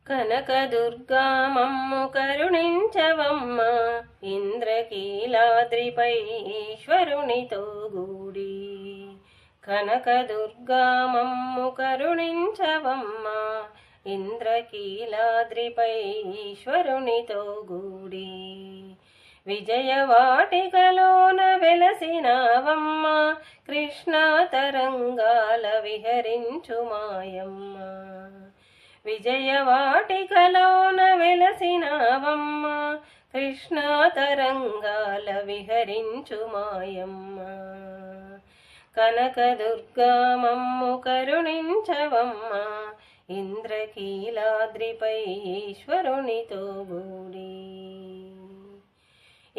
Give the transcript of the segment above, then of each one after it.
కనకదుర్గా మమ్ము కరుణించవమ్మ, ఇంద్రకీలాద్రిపై ఈశ్వరునితో గూడి. కనకదుర్గా మమ్ము కరుణించవమ్మ, ఇంద్రకీలాద్రిపై ఈశ్వరునితో గూడి. విజయవాటికలోన వెలసినావమ్మ, కృష్ణా తరంగాల విహరించు మాయమ్మ. విజయవాటికలోన వెలసినావమ్మ, కృష్ణా తరంగాల విహరించు మాయమ్మ. కనకదుర్గా మమ్ము కరుణించవమ్మ, ఇంద్రకీలాద్రిపై ఈశ్వరునితో గూడి.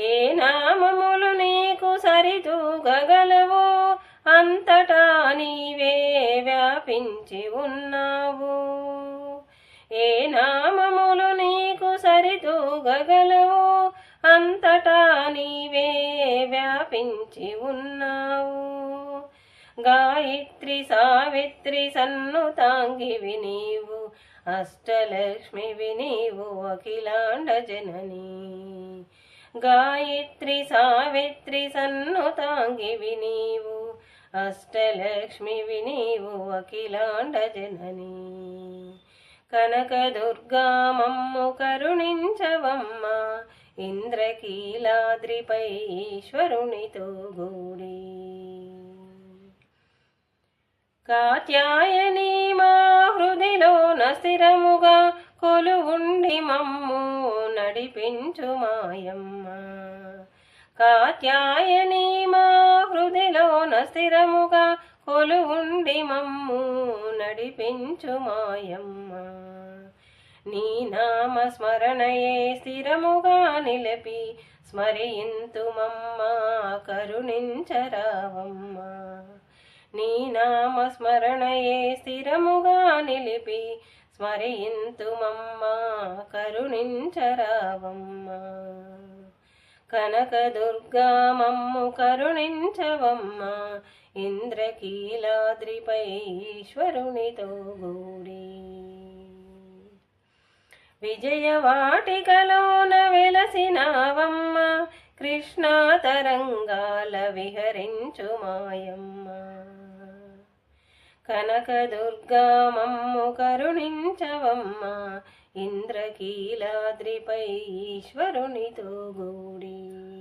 ఏ నామములు నీకు సరితూగగలవో, అంతటా నీవే వ్యాపించి ఉన్నావు. ఏ నామములు నీకు సరితూగగలవో, అంతటా నీవే వ్యాపించి ఉన్నావు. గాయత్రి సావిత్రి సన్నుతాంగివి నీవు, అష్టలక్ష్మివి నీవు అఖిలాండ జననీ. గాయత్రి సావిత్రి సన్నుతాంగివి నీవు, అష్టలక్ష్మివి నీవు అఖిలాండ జననీ. కనకదుర్గా మమ్ము కరుణించవమ్మ, ఇంద్రకీలాద్రిపై ఈశ్వరునితో గూడి. కాత్యాయని మా హృదిలోన స్థిరముగా కొలువుండి మమ్ము నడిపించు మాయమ్మ. కాత్యాయని మా హృదిలోన స్థిరముగా కొలువుండి మమ్ము నడిపించు మాయమ్మ. నీ నామ స్మరణయే స్థిరముగా నిలిపి స్మరింతుమమ్మ, కరుణించరావమ్మ. నీ నామ స్మరణయే స్థిరముగా నిలిపి స్మరింతుమమ్మ, కరుణించరావమ్మ. కనకదుర్గా మమ్ము కరుణించవమ్మ, ఇంద్రకీలాద్రిపై ఈశ్వరునితో గూడి. విజయవాటికలోన వెలసినావమ్మ, కృష్ణా తరంగాల విహరించు మాయమ్మ. కనకదుర్గా మమ్ము కరుణించవమ్మ, ఇంద్రకీలాద్రిపై ఈశ్వరునితో గూడి.